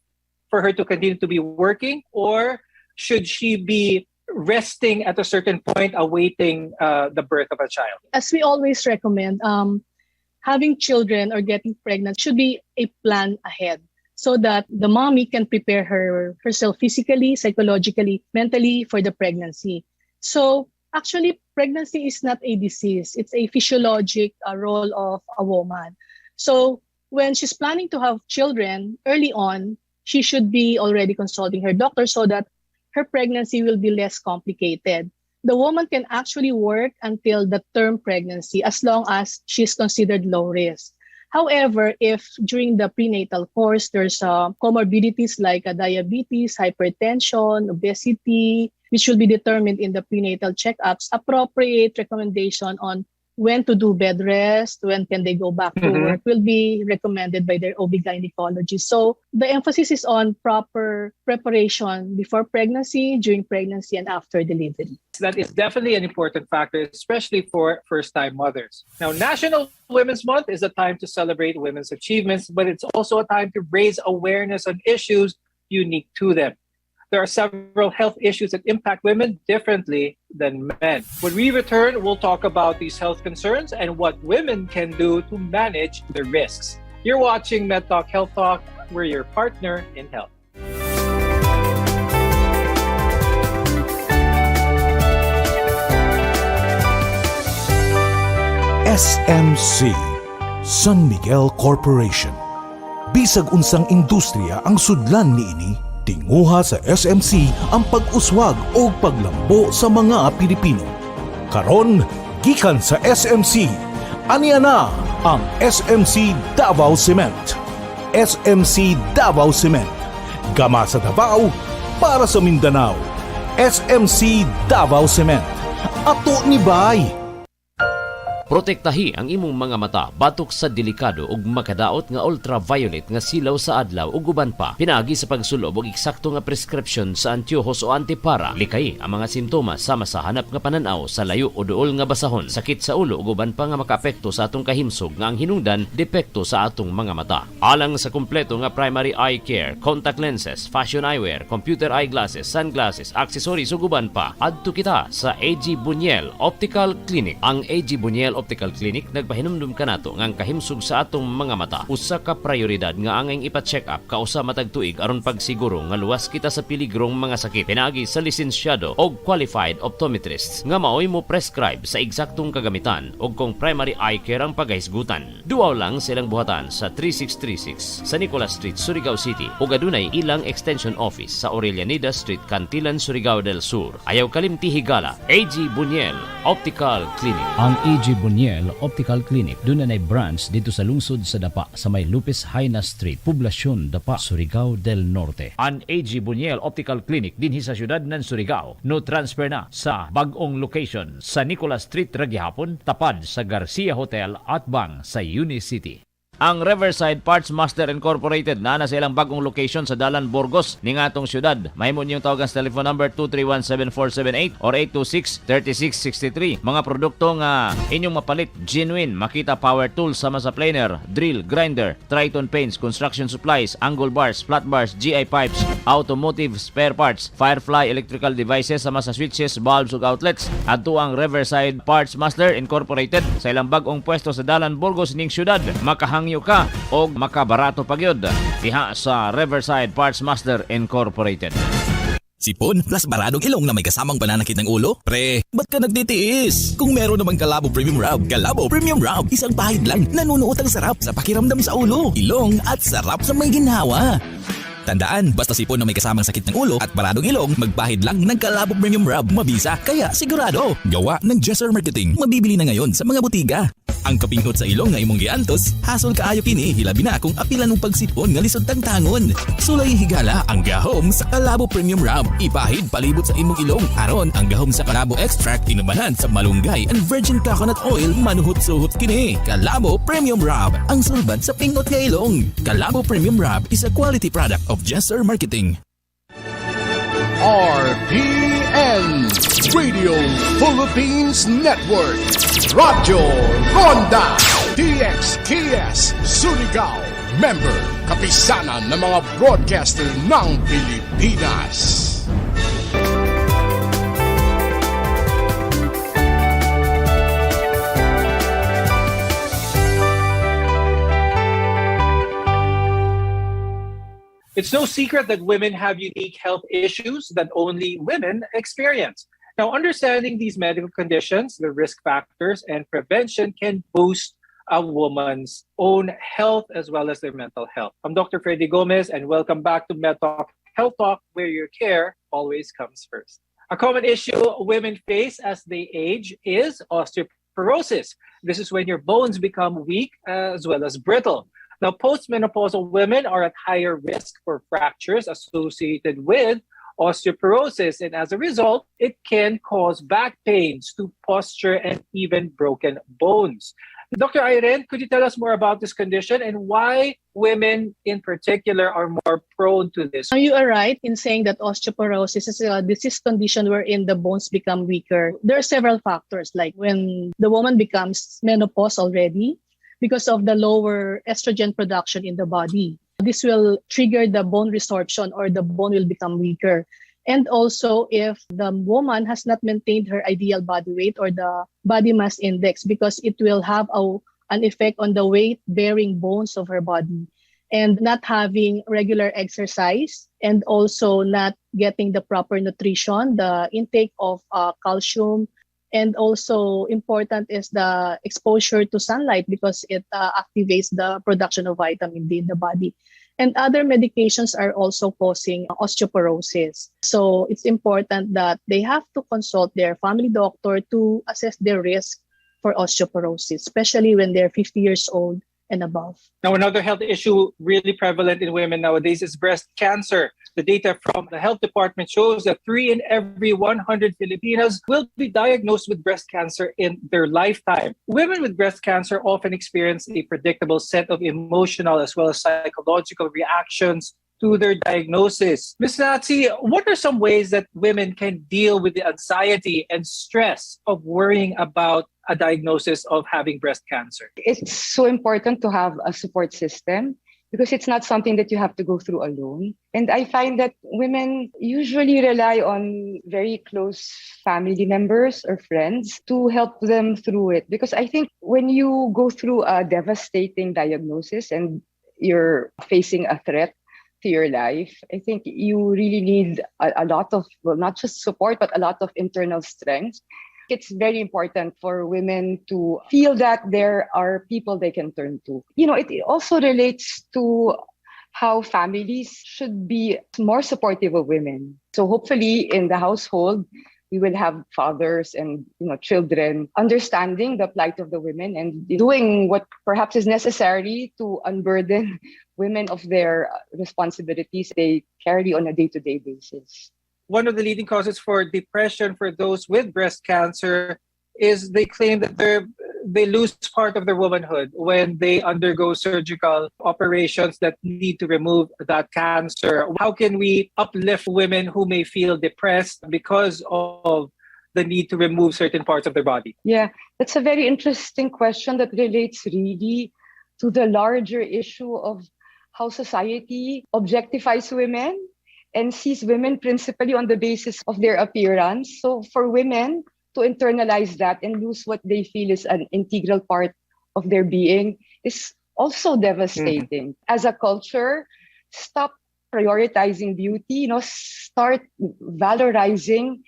for her to continue to be working, or should she be resting at a certain point awaiting the birth of a child? As we always recommend, having children or getting pregnant should be a plan ahead so that the mommy can prepare herself physically, psychologically, mentally for the pregnancy. So actually, pregnancy is not a disease. It's a physiologic role of a woman. So when she's planning to have children early on, she should be already consulting her doctor so that her pregnancy will be less complicated. The woman can actually work until the term pregnancy as long as she's considered low risk. However, if during the prenatal course, there's comorbidities like diabetes, hypertension, obesity, which will be determined in the prenatal checkups, appropriate recommendation on when to do bed rest, when can they go back to work, will be recommended by their OB-gynecologist. So the emphasis is on proper preparation before pregnancy, during pregnancy, and after delivery. That is definitely an important factor, especially for first-time mothers. Now, National Women's Month is a time to celebrate women's achievements, but it's also a time to raise awareness on issues unique to them. There are several health issues that impact women differently than men. When we return, we'll talk about these health concerns and what women can do to manage the risks. You're watching Med Talk Health Talk. We're your partner in health. SMC, San Miguel Corporation. Bisag unsang industriya ang sudlan niini, tinguha sa SMC ang pag-uswag o paglambo sa mga Pilipino. Karon, gikan sa SMC, aniya na ang SMC Davao Cement. SMC Davao Cement. Gama sa Davao, para sa Mindanao. SMC Davao Cement. Ato ni Bay. Protektahi ang imong mga mata batok sa delikado ug makadaot nga ultraviolet nga silaw sa adlaw ug uban pa. Pinaagi sa pagsulob og eksakto nga prescription sa antiyohos o antipara. Likay ang mga simptomas sama sa hanap nga pananaw sa layo o duol nga basahon, sakit sa ulo ug uban pa nga makaapekto sa atong kahimsog nga ang hinungdan depekto sa atong mga mata. Alang sa kumpleto nga primary eye care, contact lenses, fashion eyewear, computer eyeglasses, sunglasses, accessories ug uban pa, adto kita sa AG Buñuel Optical Clinic. Ang AG Buñuel Optical Clinic nagpahinumdum kanato nga ang kahimsog sa atong mga mata usa ka prioridad nga angay ipa-check up kausa matag tuig aron pagsiguro nga luwas kita sa piligrong mga sakit. Pinaagi sa lisensyado o qualified optometrists nga maoy mo prescribe sa eksaktong kagamitan o kung primary eye care ang paghisgutan. Duaw lang silang buhatan sa 3636 sa Nicolas Street, Surigao City ug adunay ilang extension office sa Aurelianida Street, Cantilan, Surigao del Sur. Ayaw kalimti higala, AG Buñuel Optical Clinic. Ang AG Buñuel Optical Clinic doon na branch dito sa lungsod sa Dapa sa may Lupis Haina Street, Poblasyon Dapa, Surigao del Norte. Ang AG Buñuel Optical Clinic dinhi sa syudad ng Surigao no transfer na sa bag-ong location sa Nicolas Street Ragyahapon, tapad sa Garcia Hotel at bang sa Unicity. Ang Riverside Parts Master Incorporated na sa ilang bagong location sa Dalan, Burgos, ning atong syudad. Mahimo niyong tawagan sa telephone number 231-7478 or 826-3663. Mga produkto nga inyong mapalit, genuine, Makita Power Tools sama sa planer, drill, grinder, Triton Paints, construction supplies, angle bars, flat bars, GI pipes, automotive spare parts, Firefly electrical devices sama sa switches, bulbs ug outlets. Adto ang Riverside Parts Master Incorporated sa ilang bagong pwesto sa Dalan, Burgos ning syudad. Makahangyo ka o makabarato pagyod diha sa Riverside Parts Master Incorporated. Sipon plus baradong ilong na may kasamang pananakit ng ulo? Pre, ba't ka nagtitiis? Kung meron namang Calabo Premium Rub, Calabo Premium Rub, isang pahid lang, nanunuot ang sarap sa pakiramdam sa ulo, ilong at sarap sa may ginhawa. Tandaan, basta sipon na may kasamang sakit ng ulo at baradong ilong, magpahid lang ng Calabo Premium Rub. Mabisa, kaya sigurado. Gawa ng Jesser Marketing. Mabibili na ngayon sa mga butika. Ang kapinghot sa ilong nga imong giantos, hasol kaayo kini, hilabi na kung apilan ng pagsipon nga lisod tangtangon. Sulay higala ang gahom sa Calabo Premium Rub. Ipahid palibot sa imong ilong. Aron ang gahom sa Calabo Extract inumanan sa malunggay and virgin coconut oil manuhot-suhot kini. Calabo Premium Rub, ang sulbad sa pingot nga ilong. Calabo Premium Rub is a quality product of Jesser Marketing. RPN Radio Philippines Network Radyo Ronda DXKS Surigao. Member, kapisanan ng mga broadcaster ng Pilipinas. It's no secret that women have unique health issues that only women experience. Now, understanding these medical conditions, the risk factors, and prevention can boost a woman's own health as well as their mental health. I'm Dr. Freddy Gomez, and welcome back to Med Talk Health Talk, where your care always comes first. A common issue women face as they age is osteoporosis. This is when your bones become weak as well as brittle. Now, postmenopausal women are at higher risk for fractures associated with osteoporosis, and as a result, it can cause back pains, to posture, and even broken bones. Dr. Irene, could you tell us more about this condition and why women in particular are more prone to this? You are right in saying that osteoporosis is a disease condition wherein the bones become weaker. There are several factors, like when the woman becomes menopause already, because of the lower estrogen production in the body. this will trigger the bone resorption or the bone will become weaker. And also if the woman has not maintained her ideal body weight or the body mass index, because it will have an effect on the weight-bearing bones of her body. And not having regular exercise and also not getting the proper nutrition, the intake of calcium, and also important is the exposure to sunlight because it activates the production of vitamin D in the body. And other medications are also causing osteoporosis. So it's important that they have to consult their family doctor to assess their risk for osteoporosis, especially when they're 50 years old and above. Now, another health issue really prevalent in women nowadays is breast cancer. The data from the health department shows that 3 in every 100 Filipinos will be diagnosed with breast cancer in their lifetime. Women with breast cancer often experience a predictable set of emotional as well as psychological reactions to their diagnosis. Ms. Natsi, what are some ways that women can deal with the anxiety and stress of worrying about a diagnosis of having breast cancer? It's so important to have a support system because it's not something that you have to go through alone. And I find that women usually rely on very close family members or friends to help them through it. Because I think when you go through a devastating diagnosis and you're facing a threat to your life, I think you really need a lot of, well, not just support, but a lot of internal strength. It's very important for women to feel that there are people they can turn to. You know, it also relates to how families should be more supportive of women. So hopefully in the household, we will have fathers and children understanding the plight of the women and doing what perhaps is necessary to unburden women of their responsibilities they carry on a day-to-day basis. One of the leading causes for depression for those with breast cancer is they claim that they lose part of their womanhood when they undergo surgical operations that need to remove that cancer. How can we uplift women who may feel depressed because of the need to remove certain parts of their body? Yeah, that's a very interesting question that relates really to the larger issue of how society objectifies women and sees women principally on the basis of their appearance. So for women to internalize that and lose what they feel is an integral part of their being is also devastating. As a culture, stop prioritizing beauty, start valorizing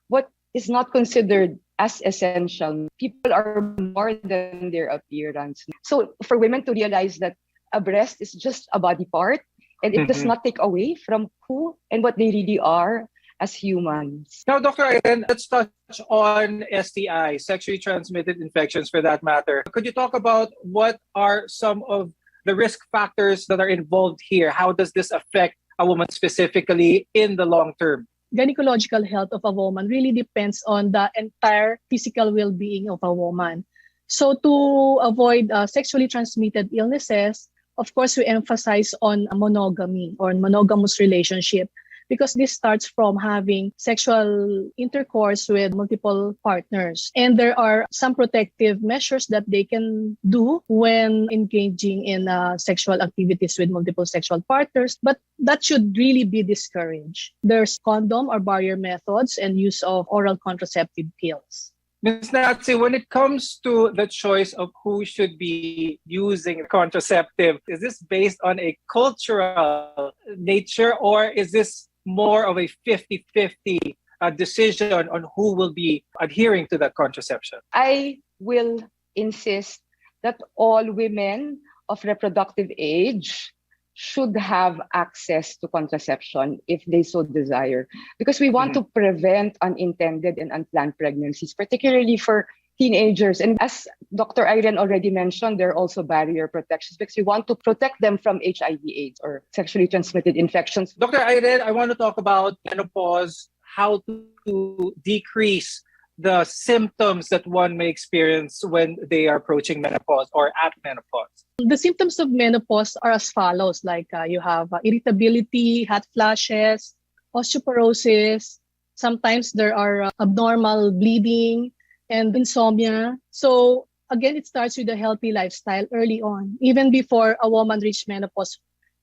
what is not considered as essential. People are more than their appearance. So for women to realize that a breast is just a body part, and it does not take away from who and what they really are as humans. Now, Dr. Irene, let's touch on STI, sexually transmitted infections for that matter. Could you talk about what are some of the risk factors that are involved here? How does this affect a woman specifically in the long term? Gynecological health of a woman really depends on the entire physical well-being of a woman. So to avoid sexually transmitted illnesses, of course, we emphasize on monogamy or monogamous relationship because this starts from having sexual intercourse with multiple partners. And there are some protective measures that they can do when engaging in sexual activities with multiple sexual partners, but that should really be discouraged. There's condom or barrier methods and use of oral contraceptive pills. Ms. Natsi, when it comes to the choice of who should be using contraceptive, is this based on a cultural nature or is this more of a 50-50 decision on who will be adhering to that contraception? I will insist that all women of reproductive age should have access to contraception if they so desire. Because we want to prevent unintended and unplanned pregnancies, particularly for teenagers. And as Dr. Irene already mentioned, there are also barrier protections because we want to protect them from HIV/AIDS or sexually transmitted infections. Dr. Irene, I want to talk about menopause, how to decrease the symptoms that one may experience when they are approaching menopause or at menopause. The symptoms of menopause are as follows, like you have irritability, hot flashes, osteoporosis. Sometimes there are abnormal bleeding and insomnia. So again, it starts with a healthy lifestyle early on. Even before a woman reaches menopause,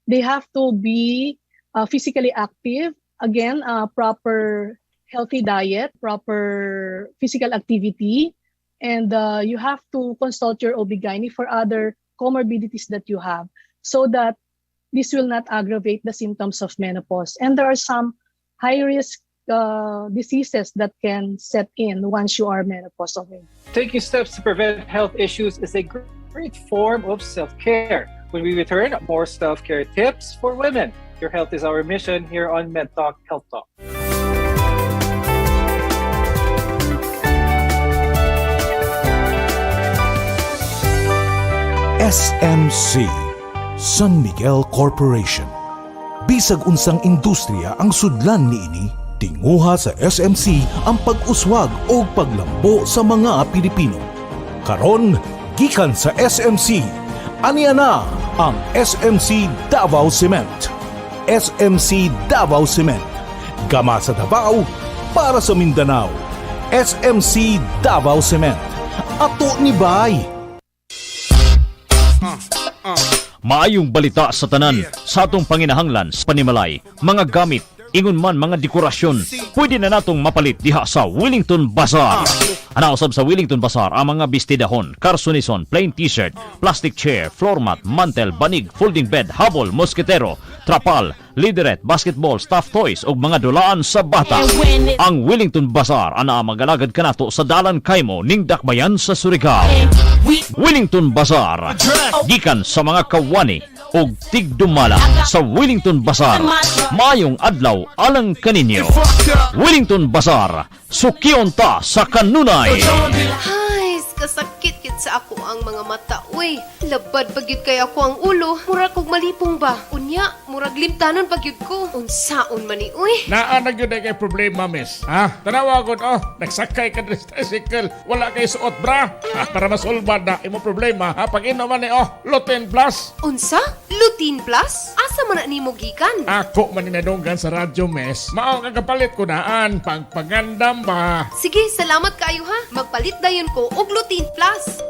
They have to be physically active. Again, proper healthy diet, proper physical activity, and you have to consult your OB/GYN for other comorbidities that you have so that this will not aggravate the symptoms of menopause. And there are some high-risk diseases that can set in once you are menopausal. Taking steps to prevent health issues is a great form of self-care. When we return, more self-care tips for women. Your health is our mission here on MedTalk Health Talk. SMC, San Miguel Corporation. Bisag unsang industriya ang sudlan niini, tinguha sa SMC ang pag-uswag o paglambo sa mga Pilipino. Karon, gikan sa SMC, aniya na ang SMC Davao Cement. SMC Davao Cement. Gama sa Davao, para sa Mindanao. SMC Davao Cement. Ato ni Bay. Maayong balita sa tanan sa atong panginahanglan sa panimalay, mga gamit, ingon man mga dekorasyon, pwede na natong mapalit diha sa Wellington Bazaar. Anausab sa Wellington Bazaar ang mga bestidahon, karsunison, plain t-shirt, plastic chair, floor mat, mantel, banig, folding bed, habol, mosketero, trapal, lideret, basketball, stuffed toys ug mga dulaan sa bata. Ang Wellington Bazaar ana magalagad kanato sa Dalan Kaymo ning Dakbayan sa Surigao. Wellington Bazaar, gikan sa mga kawani ug tigdumala sa Wellington Bazaar. Mayong adlaw alang kaninyo. Wellington Bazaar, sukiyon ta sa kanunay. Ay, kasakit kit sa ako ang mga mata. Uy, labad pagyud kay ako ang ulo. Murag kog malipong ba? Unya, murag limtanon pagyud ko. Unsaon man ni uy? Naa na gyud kay problema, miss. Ha? Tanawa gud nagsakay ka sa tricycle, wala kay suot bra. Para masolba na imo problema. Ha, pag inom man ni Lutein Plus. Unsa? Lutein Plus? Asa man na nimo gikan? Ako man ninadunggan sa radyo, miss. Mao nga kapalit ko naan pagpagandam ba. Sige, salamat kayo ha. Magpalit dayon ko og Lutein Plus.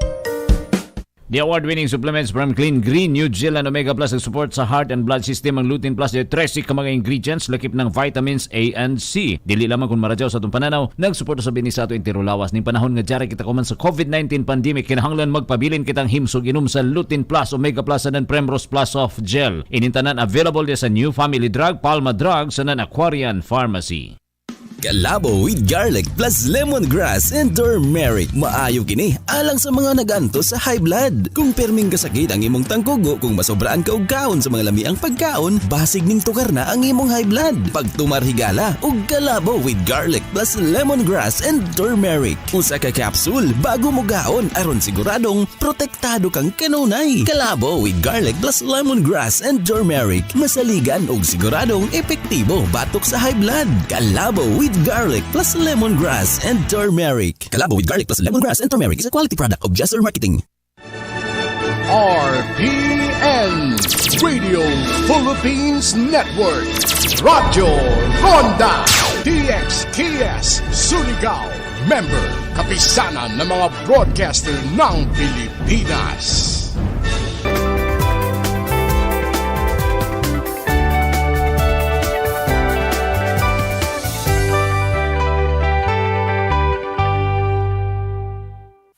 The award-winning supplements from Clean Green, New Zealand Omega Plus ang support sa heart and blood system. Ang Lutein Plus ay 13 ka mga ingredients lakip ng vitamins A and C. Dili lamang kung maradyaw sa atong pananaw, nagsuporta sa bini sa ato intirulawas ning panahon nga jari kita kuman sa COVID-19 pandemic. Kinahanglan magpabilin kitang himsog inom sa Lutein Plus, Omega Plus and Primrose Plus Soft Gel. Inintanan available dia sa New Family Drug, Palma Drug sa Aquarian Pharmacy. Kalabo with garlic plus lemongrass and turmeric. Maayo kini alang sa mga naganto sa high blood. Kung perming kasakit ang imong tangkugo, kung masobraan ka og kaon sa mga lamiang pagkaon, basig ning tukar na ang imong high blood. Pagtumar higala og kalabo with garlic plus lemongrass and turmeric. Usa ka capsule bago mo gaon aron siguradong protektado kang kanunay. Kalabo with garlic plus lemongrass and turmeric. Masaligan og siguradong epektibo batok sa high blood. Kalabo with garlic plus lemongrass and turmeric. Kalabo with garlic plus lemongrass and turmeric is a quality product of Jesser Marketing. RPN Radio Philippines Network. Radyo Ronda DXKS Surigao. Member, kapisanan ng mga broadcaster ng Pilipinas.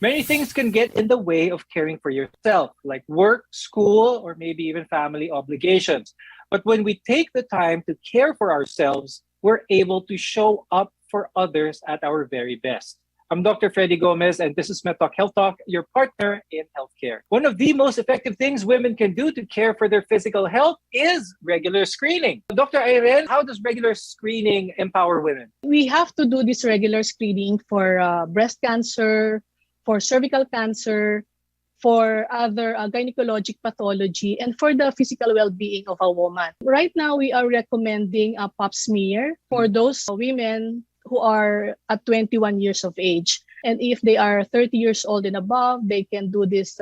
Many things can get in the way of caring for yourself, like work, school, or maybe even family obligations. But when we take the time to care for ourselves, we're able to show up for others at our very best. I'm Dr. Freddy Gomez, and this is MedTalk Health Talk, your partner in healthcare. One of the most effective things women can do to care for their physical health is regular screening. Dr. Irene, how does regular screening empower women? We have to do this regular screening for breast cancer, for cervical cancer, for other gynecologic pathology, and for the physical well-being of a woman. Right now, we are recommending a pap smear for those women who are at 21 years of age. And if they are 30 years old and above, they can do this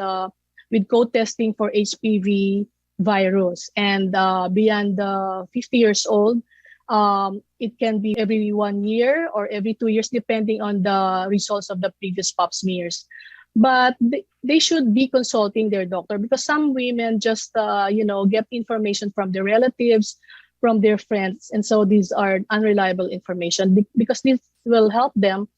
with co-testing for HPV virus. And beyond 50 years old, it can be every 1 year or every 2 years, depending on the results of the previous pap smears. But they should be consulting their doctor, because some women just, get information from their relatives, from their friends. And so these are unreliable information, because this will help them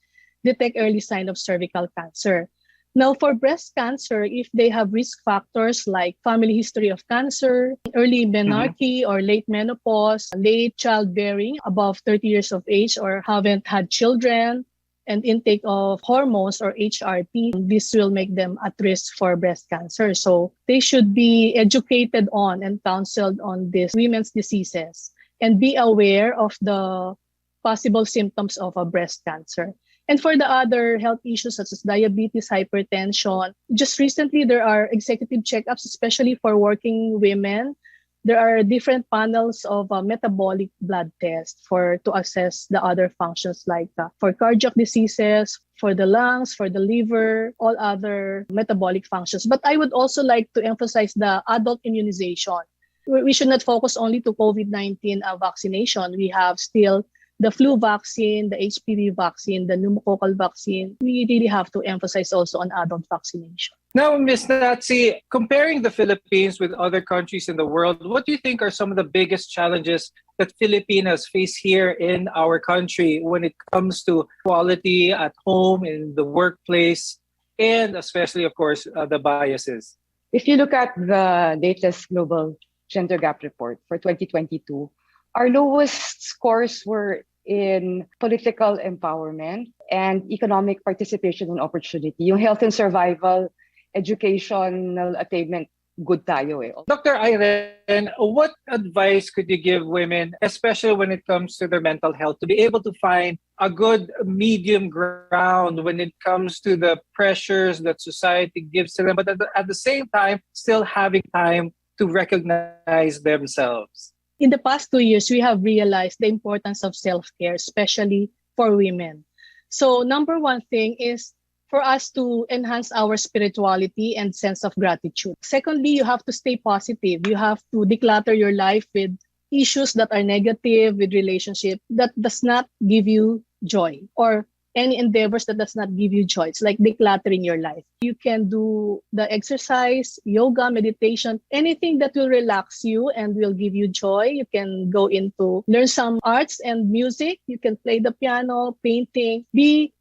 detect early sign of cervical cancer. Now, for breast cancer, if they have risk factors like family history of cancer, early menarche or late menopause, late childbearing, above 30 years of age, or haven't had children, and intake of hormones or HRT, this will make them at risk for breast cancer. So they should be educated on and counseled on these women's diseases and be aware of the possible symptoms of a breast cancer. And for the other health issues such as diabetes, hypertension, just recently there are executive checkups, especially for working women. There are different panels of metabolic blood tests to assess the other functions, like for cardiac diseases, for the lungs, for the liver, all other metabolic functions. But I would also like to emphasize the adult immunization. We should not focus only to COVID-19 vaccination. We have still the flu vaccine, the HPV vaccine, the pneumococcal vaccine. We really have to emphasize also on adult vaccination. Now, Ms. Natsi, comparing the Philippines with other countries in the world, what do you think are some of the biggest challenges that Filipinas face here in our country when it comes to equality at home, in the workplace, and especially, of course, the biases? If you look at the latest Global Gender Gap Report for 2022, our lowest scores were in political empowerment and economic participation and opportunity. Yung health and survival, educational attainment, good tayo eh. Dr. Irene, what advice could you give women, especially when it comes to their mental health, to be able to find a good medium ground when it comes to the pressures that society gives to them, but at the same time, still having time to recognize themselves? In the past 2 years, we have realized the importance of self-care, especially for women. So number one thing is for us to enhance our spirituality and sense of gratitude. Secondly, you have to stay positive. You have to declutter your life with issues that are negative, with relationship that does not give you joy, or any endeavors that does not give you joy. It's like decluttering your life. You can do the exercise, yoga, meditation, anything that will relax you and will give you joy. You can go into learn some arts and music. You can play the piano, painting.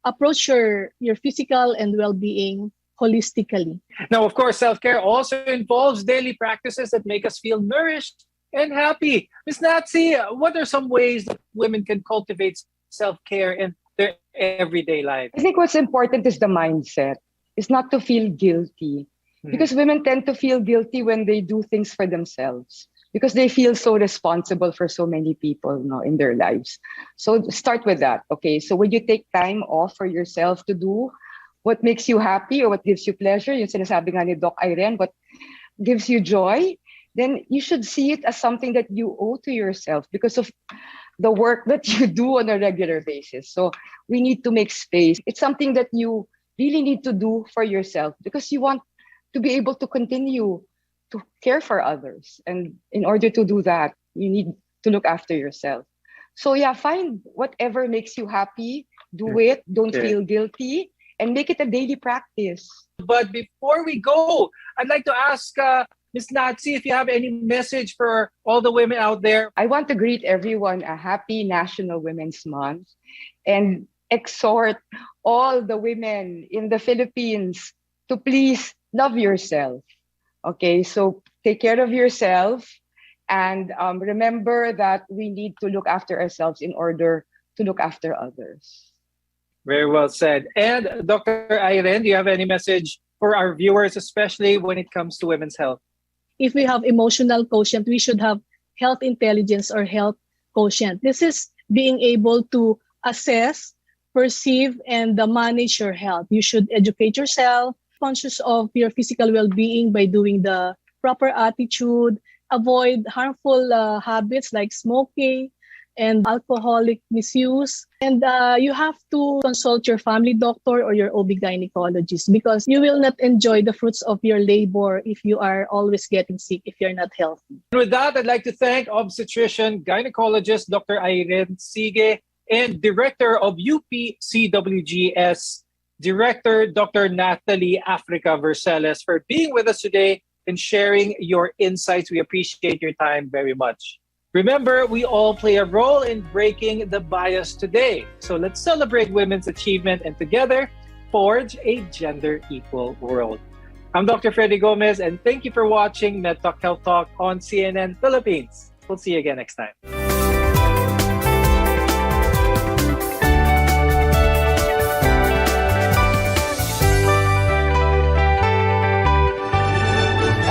Approach your physical and well-being holistically. Now, of course, self-care also involves daily practices that make us feel nourished and happy. Ms. Natsi, what are some ways that women can cultivate self-care in their everyday life? I think what's important is the mindset. It's not to feel guilty. Because women tend to feel guilty when they do things for themselves, because they feel so responsible for so many people in their lives. So start with that. Okay, so when you take time off for yourself to do what makes you happy or what gives you pleasure, yung sinasabi nga ni Doc Irene, what gives you joy, then you should see it as something that you owe to yourself because of the work that you do on a regular basis. So we need to make space. It's something that you really need to do for yourself because you want to be able to continue to care for others. And in order to do that, you need to look after yourself. So yeah, find whatever makes you happy, do it, don't feel guilty, and make it a daily practice. But before we go, I'd like to ask Ms. Natsi, if you have any message for all the women out there. I want to greet everyone a happy National Women's Month and exhort all the women in the Philippines to please love yourself. Okay, so take care of yourself and remember that we need to look after ourselves in order to look after others. Very well said. And Dr. Irene, do you have any message for our viewers, especially when it comes to women's health? If we have emotional quotient, we should have health intelligence or health quotient. This is being able to assess, perceive, and manage your health. You should educate yourself, conscious of your physical well-being by doing the proper attitude, avoid harmful habits like smoking and alcoholic misuse. And you have to consult your family doctor or your OB-gynecologist because you will not enjoy the fruits of your labor if you are always getting sick, if you're not healthy. And with that, I'd like to thank obstetrician gynecologist Dr. Irene Sige and Director of UP CWGS Director Dr. Natalie Africa Verceles, for being with us today and sharing your insights. We appreciate your time very much. Remember, we all play a role in breaking the bias today. So let's celebrate women's achievement and together forge a gender-equal world. I'm Dr. Freddy Gomez, and thank you for watching MedTalk Health Talk on CNN Philippines. We'll see you again next time.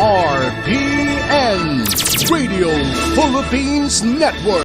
RPN Radio Philippines Network.